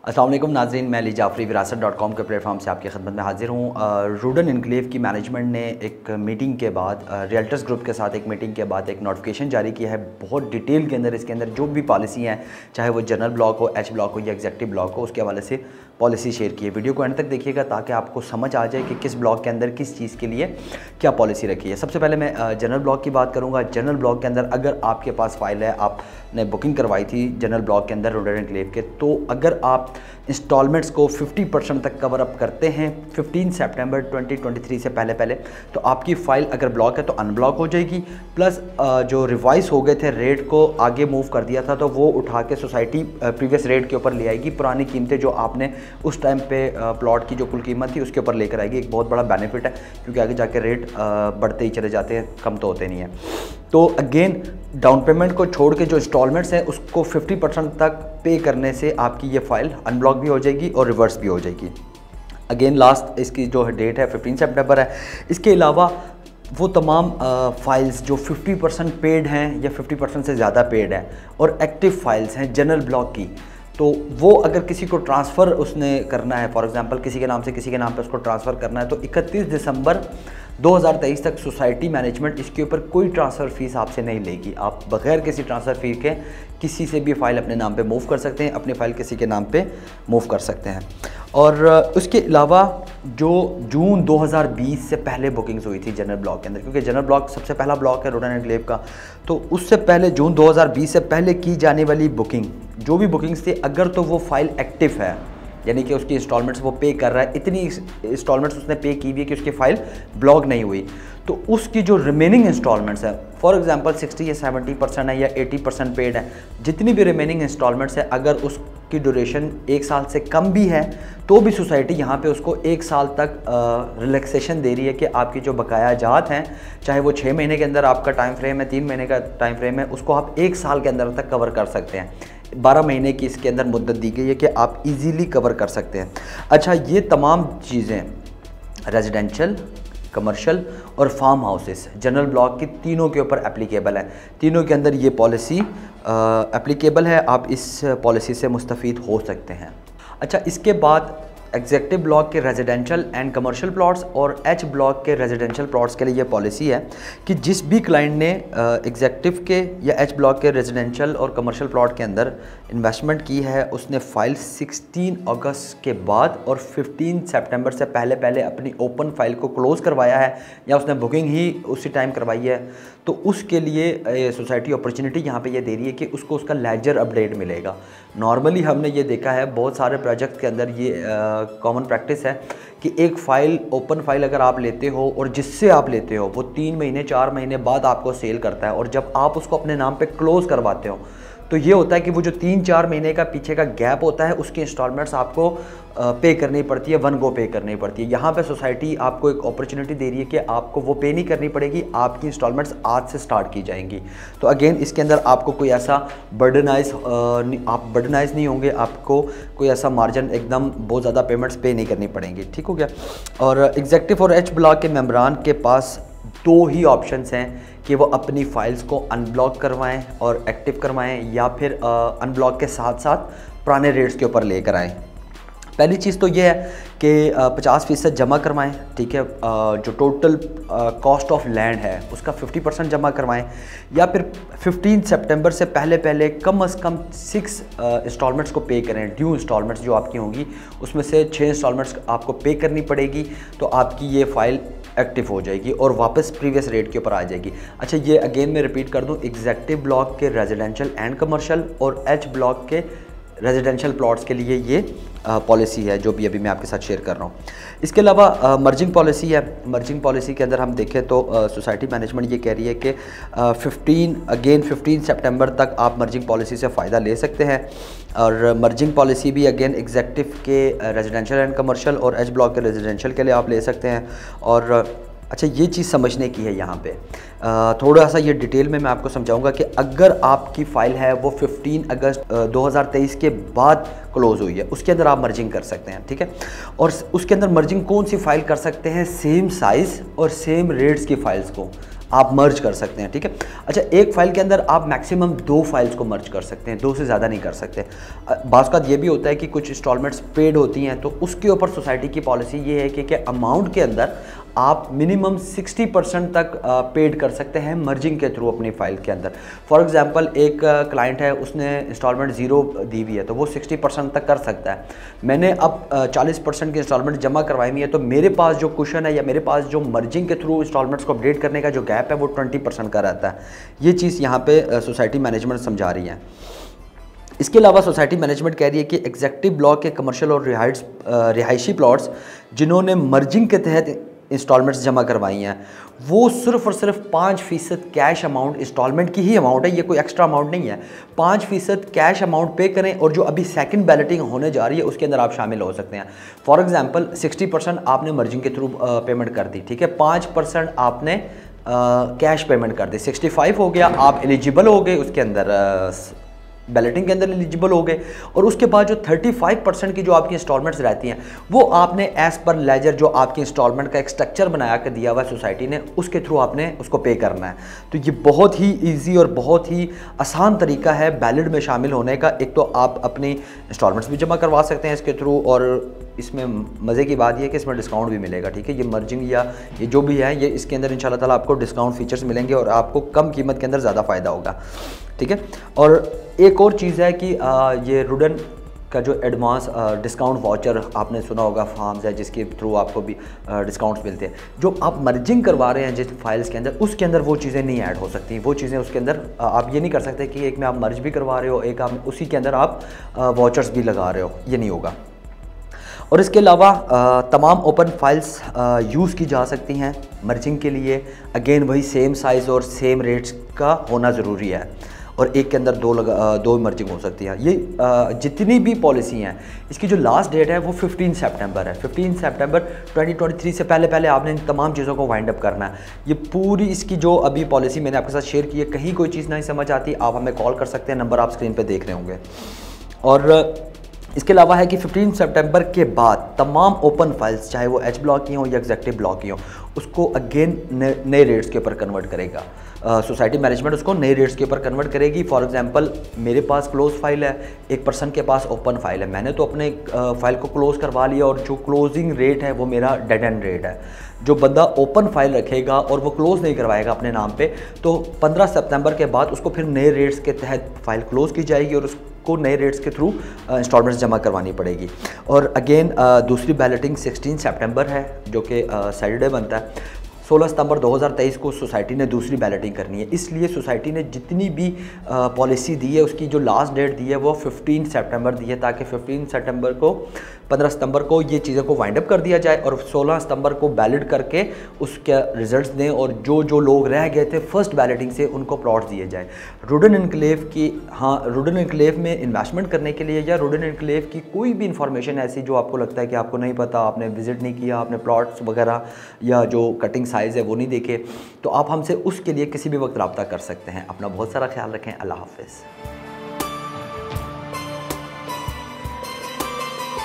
अस्सलाम वालेकुम नाज़रीन, मैं अली जाफ़री विरासत.com के प्लेटफॉर्म से आपकी खिदमत में हाज़िर हूँ। रूडन इनक्लेव की मैनेजमेंट ने एक मीटिंग के बाद रियल्टर्स ग्रुप के साथ एक मीटिंग के बाद एक नोटिफिकेशन जारी किया है। बहुत डिटेल के अंदर इसके अंदर जो भी पॉलिसी हैं, चाहे वो जनरल ब्लॉक हो, एच ब्लॉक हो या एग्जेक्टिव ब्लॉक हो, उसके हवाले से पॉलिसी शेयर की है। वीडियो को एंड तक देखिएगा ताकि आपको समझ आ जाए कि किस ब्लॉक के अंदर किस चीज़ के लिए क्या पॉलिसी रखी है। सबसे पहले मैं जनरल ब्लॉक की बात करूँगा। जनरल ब्लॉक के अंदर अगर आपके पास फाइल है, आपने बुकिंग करवाई थी जनरल ब्लॉक के अंदर रूडन इनक्लेव के, तो अगर आप इंस्टॉलमेंट्स को 50% तक कवर अप करते हैं 15 सितंबर 2023 से पहले तो आपकी फ़ाइल अगर ब्लॉक है तो अनब्लॉक हो जाएगी। प्लस जो रिवाइज हो गए थे, रेट को आगे मूव कर दिया था, तो वो उठा के सोसाइटी प्रीवियस रेट के ऊपर ले आएगी। पुरानी कीमतें जो आपने उस टाइम पे प्लॉट की जो कुल कीमत थी उसके ऊपर लेकर आएगी। एक बहुत बड़ा बेनिफिट है क्योंकि आगे जाके रेट बढ़ते ही चले जाते हैं, कम तो होते नहीं हैं। तो अगेन डाउन पेमेंट को छोड़ के जो इंस्टॉलमेंट्स हैं उसको 50% तक पे करने से आपकी ये फ़ाइल अनब्लॉक भी हो जाएगी और रिवर्स भी हो जाएगी। अगेन लास्ट इसकी जो डेट है 15 सितंबर है। इसके अलावा वो तमाम फाइल्स जो 50% पेड हैं या 50% से ज़्यादा पेड हैं और एक्टिव फाइल्स हैं जनरल ब्लॉक की, तो वो अगर किसी को ट्रांसफ़र उसने करना है, फॉर एग्जांपल किसी के नाम से किसी के नाम पे उसको ट्रांसफ़र करना है, तो 31 दिसंबर 2023 तक सोसाइटी मैनेजमेंट इसके ऊपर कोई ट्रांसफ़र फ़ीस आपसे नहीं लेगी। आप बग़ैर किसी ट्रांसफ़र फ़ी के किसी से भी फ़ाइल अपने नाम पे मूव कर सकते हैं, अपनी फ़ाइल किसी के नाम पे मूव कर सकते हैं। और उसके अलावा जो जून 2020 से पहले बुकिंग्स हुई थी जनरल ब्लॉक के अंदर, क्योंकि जनरल ब्लॉक सबसे पहला ब्लॉक है रूडन इनक्लेव का, तो उससे पहले जून 2020 से पहले की जाने वाली बुकिंग, जो भी बुकिंग्स थी, अगर तो वो फ़ाइल एक्टिव है, यानी कि उसकी इंस्टॉलमेंट्स वो पे कर रहा है, इतनी इंस्टॉलमेंट्स उसने पे की हुई है कि उसकी फ़ाइल ब्लॉक नहीं हुई, तो उसकी जो रिमेनिंग इंस्टॉलमेंट्स है, फॉर एग्जांपल 60 या 70% है या 80% पेड है, जितनी भी रिमेनिंग इंस्टॉलमेंट्स है, अगर उसकी ड्यूरेशन 1 साल से कम भी है तो भी सोसाइटी यहाँ पे उसको 1 साल तक रिलैक्सेशन दे रही है कि आपकी जो बकाया जात हैं, चाहे वो 6 महीने के अंदर आपका टाइम फ्रेम है, 3 महीने का टाइम फ्रेम है, उसको आप 1 साल के अंदर तक कवर कर सकते हैं। 12 महीने की इसके अंदर मुद्दत दी गई है कि आप इजीली कवर कर सकते हैं। अच्छा, ये तमाम चीज़ें रेजिडेंशियल, कमर्शियल और फार्म हाउसेस जनरल ब्लॉक की तीनों के ऊपर एप्लीकेबल है। तीनों के अंदर ये पॉलिसी एप्लीकेबल है, आप इस पॉलिसी से मुस्तफ़ीद हो सकते हैं। अच्छा, इसके बाद एग्जेक्टिव ब्लॉक के रेजिडेंशियल एंड कमर्शियल प्लॉट्स और एच ब्लॉक के रेजिडेंशियल प्लॉट्स के लिए ये पॉलिसी है कि जिस भी क्लाइंट ने एग्जेक्टिव के या एच ब्लॉक के रेजिडेंशियल और कमर्शियल प्लॉट के अंदर इन्वेस्टमेंट की है, उसने फ़ाइल 16 अगस्त के बाद और 15 सितंबर से पहले अपनी ओपन फाइल को क्लोज़ करवाया है या उसने बुकिंग ही उसी टाइम करवाई है, तो उसके लिए सोसाइटी अपॉर्चुनिटी यहाँ पे ये दे रही है कि उसको उसका लेजर अपडेट मिलेगा। नॉर्मली हमने ये देखा है बहुत सारे प्रोजेक्ट के अंदर, ये कॉमन प्रैक्टिस है कि एक फ़ाइल, ओपन फाइल अगर आप लेते हो और जिससे आप लेते हो वो 3 महीने 4 महीने बाद आपको सेल करता है, और जब आप उसको अपने नाम पे क्लोज़ करवाते हो तो ये होता है कि वो जो 3-4 महीने का पीछे का गैप होता है, उसकी इंस्टॉलमेंट्स आपको पे करनी पड़ती है, वन गो पे करनी पड़ती है। यहाँ पे सोसाइटी आपको एक अपॉर्चुनिटी दे रही है कि आपको वो पे नहीं करनी पड़ेगी, आपकी इंस्टॉलमेंट्स आज से स्टार्ट की जाएंगी। तो अगेन इसके अंदर आपको कोई ऐसा आप बर्डनाइज नहीं होंगे, आपको कोई ऐसा मार्जिन एकदम बहुत ज़्यादा पेमेंट्स पे नहीं करनी पड़ेंगी। ठीक हो गया। और एग्जेक्टिव और एच ब्लॉक के मेम्बरान के पास 2 ही ऑप्शंस हैं कि वो अपनी फ़ाइल्स को अनब्लॉक करवाएं और एक्टिव करवाएं, या फिर अनब्लॉक के साथ साथ पुराने रेट्स के ऊपर लेकर आएँ। पहली चीज़ तो ये है कि 50% जमा करवाएं, ठीक है, जो टोटल कॉस्ट ऑफ लैंड है उसका 50% जमा करवाएं, या फिर 15 सितंबर से पहले कम से कम 6 इंस्टॉलमेंट्स को पे करें। ड्यू इंस्टॉलमेंट्स जो आपकी होंगी उसमें से 6 इंस्टॉलमेंट्स आपको पे करनी पड़ेगी, तो आपकी ये फ़ाइल एक्टिव हो जाएगी और वापस प्रीवियस रेट के ऊपर आ जाएगी। अच्छा, ये अगेन मैं रिपीट कर दूं, एग्जेक्टिव ब्लॉक के रेजिडेंशियल एंड कमर्शियल और एच ब्लॉक के रेजिडेंशियल प्लॉट्स के लिए ये पॉलिसी है जो भी अभी मैं आपके साथ शेयर कर रहा हूँ। इसके अलावा मर्जिंग पॉलिसी है। मर्जिंग पॉलिसी के अंदर हम देखें तो सोसाइटी मैनेजमेंट ये कह रही है कि 15 सितंबर तक आप मर्जिंग पॉलिसी से फ़ायदा ले सकते हैं। और मर्जिंग पॉलिसी भी अगेन एग्जेक्टिव के रेजिडेंशियल एंड कमर्शियल और एच ब्लॉक के रेजिडेंशियल के लिए आप ले सकते हैं। और अच्छा, ये चीज़ समझने की है यहाँ पे, थोड़ा सा ये डिटेल में मैं आपको समझाऊंगा कि अगर आपकी फ़ाइल है वो 15 अगस्त 2023 के बाद क्लोज़ हुई है, उसके अंदर आप मर्जिंग कर सकते हैं। ठीक है, और उसके अंदर मर्जिंग कौन सी फ़ाइल कर सकते हैं? सेम साइज़ और सेम रेट्स की फ़ाइल्स को आप मर्ज कर सकते हैं, ठीक है। अच्छा, एक फ़ाइल के अंदर आप मैक्सिमम 2 फाइल्स को मर्ज कर सकते हैं, 2 से ज़्यादा नहीं कर सकते। बाज़ औक़ात ये भी होता है कि कुछ इंस्टॉलमेंट्स पेड होती हैं, तो उसके ऊपर सोसाइटी की पॉलिसी ये है कि अमाउंट के अंदर आप मिनिमम 60% तक पेड कर सकते हैं मर्जिंग के थ्रू अपनी फ़ाइल के अंदर। फॉर एग्जांपल एक क्लाइंट है, उसने इंस्टॉलमेंट 0 दी हुई है, तो वो 60% तक कर सकता है। मैंने अब 40% की इंस्टॉलमेंट जमा करवाई हुई है, तो मेरे पास जो कुशन है या मेरे पास जो मर्जिंग के थ्रू इंस्टॉलमेंट्स को अपडेट करने का जो गैप है वो 20% का रहता है। ये चीज़ यहाँ पे सोसाइटी मैनेजमेंट समझा रही है। इसके अलावा सोसाइटी मैनेजमेंट कह रही है कि एग्जीक्यूटिव ब्लॉक के कमर्शियल और रिहायशी प्लॉट्स जिन्होंने मर्जिंग के तहत इंस्टॉलमेंट्स जमा करवाई हैं, वो सिर्फ और सिर्फ 5% कैश अमाउंट, इंस्टॉलमेंट की ही अमाउंट है, ये कोई एक्स्ट्रा अमाउंट नहीं है, 5% कैश अमाउंट पे करें और जो अभी सेकंड बैलेटिंग होने जा रही है उसके अंदर आप शामिल हो सकते हैं। फॉर एग्जांपल 60% आपने मर्जिंग के थ्रू पेमेंट कर दी, ठीक है, 5% आपने कैश पेमेंट कर दी, 65 हो गया, आप एलिजिबल हो गए, उसके अंदर बैलेटिंग के अंदर एलिजिबल हो गए। और उसके बाद जो 35% की जो आपकी इंस्टॉलमेंट्स रहती हैं वो आपने एज़ पर लेजर जो आपकी इंस्टॉलमेंट का एक स्ट्रक्चर बनाया कर दिया हुआ है सोसाइटी ने, उसके थ्रू आपने उसको पे करना है। तो ये बहुत ही ईजी और बहुत ही आसान तरीका है बैलेट में शामिल होने का। एक तो आप अपनी इंस्टॉलमेंट्स भी जमा करवा सकते हैं इसके थ्रू, और इसमें मज़े की बात यह है कि इसमें डिस्काउंट भी मिलेगा, ठीक है। ये मर्जिंग या ये जो भी है, ये इसके अंदर इंशाल्लाह ताला आपको डिस्काउंट फीचर्स मिलेंगे और आपको कम कीमत के अंदर ज़्यादा फ़ायदा होगा, ठीक है। और एक और चीज़ है कि ये रुडन का जो एडवांस डिस्काउंट वाउचर आपने सुना होगा, फार्म्स है जिसके थ्रू आपको भी डिस्काउंट्स मिलते हैं। जो आप मर्जिंग करवा रहे हैं जिस फाइल्स के अंदर, उसके अंदर वो चीज़ें नहीं ऐड हो सकती। वो चीज़ें उसके अंदर आप ये नहीं कर सकते कि एक में आप मर्ज भी करवा रहे हो, एक आप उसी के अंदर आप वाउचर्स भी लगा रहे हो, ये नहीं होगा। और इसके अलावा तमाम ओपन फाइल्स यूज़ की जा सकती हैं मर्जिंग के लिए। अगेन वही सेम साइज़ और सेम रेट्स का होना ज़रूरी है, और एक के अंदर दो मर्जिंग हो सकती है। ये जितनी भी पॉलिसी हैं, इसकी जो लास्ट डेट है वो 15 सितंबर है। 15 सितंबर 2023 से पहले पहले आपने इन तमाम चीज़ों को वाइंड अप करना है। ये पूरी इसकी जो अभी पॉलिसी मैंने आपके साथ शेयर की है, कहीं कोई चीज़ नहीं समझ आती आप हमें कॉल कर सकते हैं, नंबर आप स्क्रीन पर देख रहे होंगे। और इसके अलावा है कि 15 सितंबर के बाद तमाम ओपन फाइल्स, चाहे वो एच ब्लॉक की हों या एग्जीक्यूटिव ब्लॉक की हों, उसको अगेन नए रेट्स के ऊपर कन्वर्ट करेगा। सोसाइटी मैनेजमेंट उसको नए रेट्स के ऊपर कन्वर्ट करेगी। फॉर एग्जांपल मेरे पास क्लोज फाइल है, एक पर्सन के पास ओपन फाइल है, मैंने तो अपने फाइल को क्लोज़ करवा लिया और जो क्लोजिंग रेट है वो मेरा डेड एंड रेट है। जो बंदा ओपन फाइल रखेगा और वो क्लोज़ नहीं करवाएगा अपने नाम पे, तो 15 सितंबर के बाद उसको फिर नए रेट्स के तहत फाइल क्लोज़ की जाएगी और को नए रेट्स के थ्रू इंस्टॉलमेंट्स जमा करवानी पड़ेगी। और अगेन दूसरी बैलेटिंग 16 सितंबर है, जो कि सैटरडे बनता है। 16 सितंबर 2023 को सोसाइटी ने दूसरी बैलेटिंग करनी है, इसलिए सोसाइटी ने जितनी भी पॉलिसी दी है उसकी जो लास्ट डेट दी है वो 15 सितंबर दी है, ताकि 15 सितंबर को ये चीज़ों को वाइंड अप कर दिया जाए और 16 सितंबर को बैलेट करके उसके रिजल्ट्स दें, और जो लोग रह गए थे फर्स्ट बैलेटिंग से उनको प्लॉट्स दिए जाए। रुडन एनक्लेव की, हाँ, रुडन एनक्लेव में इन्वेस्टमेंट करने के लिए या रुडन एनक्लेव की कोई भी इंफॉर्मेशन ऐसी जो आपको लगता है कि आपको नहीं पता, आपने विजिट नहीं किया, आपने प्लॉट्स वगैरह या जो कटिंग साइज़ है वो नहीं देखे, तो आप हमसे उसके लिए किसी भी वक्त रब्ता कर सकते हैं। अपना बहुत सारा ख्याल रखें। अल्लाह हाफ़िज़।